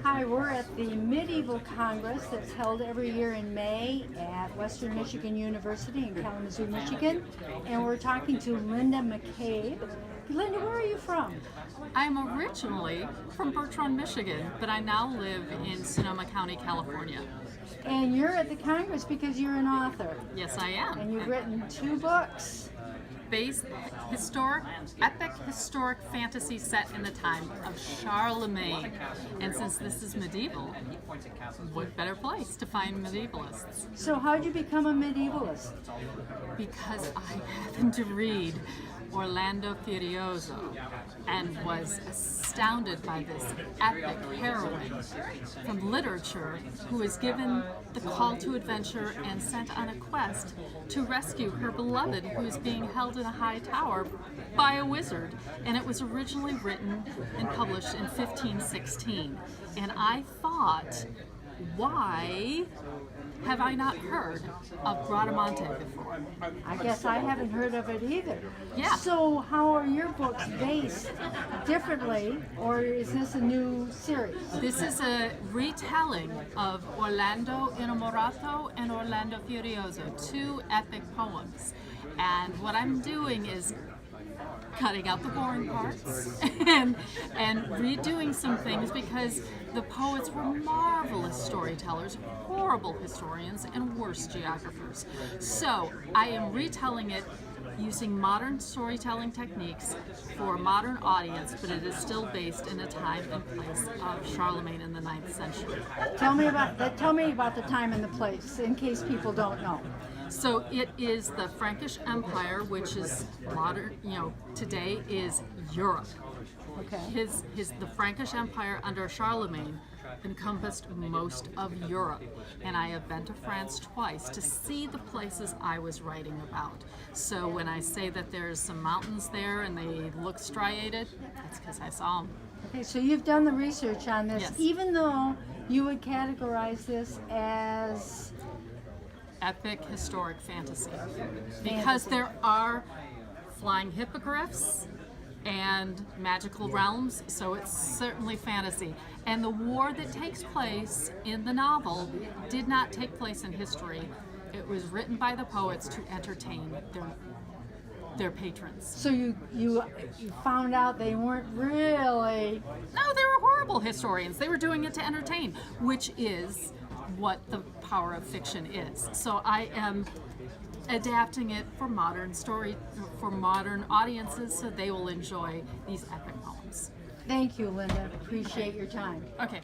Hi, we're at the Medievel Congress that's held every year in May at Western Michigan University in Kalamazoo, Michigan. And we're talking to Linda McCabe. Linda, where are you from? I'm originally from Bertrand, Michigan, but I now live in Sonoma County, California. And you're at the Congress because you're an author. Yes, I am. And you've written 2 books. Based epic historic fantasy set in the time of Charlemagne. And since this is medieval, what better place to find medievalists? So how'd you become a medievalist? Because I happened to read Orlando Furioso and was astounded by this epic heroine from literature who is given the call to adventure and sent on a quest to rescue her beloved who is being held in a high tower by a wizard. And it was originally written and published in 1516. And I thought, why have I not heard of Bradamante before? I guess I haven't heard of it either. Yeah. So how are your books based differently, or is this a new series? This is a retelling of Orlando Innamorato and Orlando Furioso, 2 epic poems. And what I'm doing is cutting out the boring parts and redoing some things because the poets were marvelous storytellers, horrible historians, and worse geographers. So I am retelling it using modern storytelling techniques for a modern audience, but it is still based in a time and place of Charlemagne in the 9th century. Tell me about the time and the place, in case people don't know. So it is the Frankish Empire, which is modern, today is Europe. Okay. The Frankish Empire under Charlemagne encompassed most of Europe, and I have been to France twice to see the places I was writing about. So when I say that there's some mountains there and they look striated, that's because I saw them. Okay, so you've done the research on this, Yes. even though you would categorize this as Epic historic fantasy, because there are flying hippogriffs and magical realms, so it's certainly fantasy. And the war that takes place in the novel did not take place in history. It was written by the poets to entertain their patrons. So you found out they weren't really. No, they were horrible historians. They were doing it to entertain, which is what the power of fiction is. So I am adapting it for modern audiences so they will enjoy these epic poems. Thank you, Linda. Appreciate your time. Okay.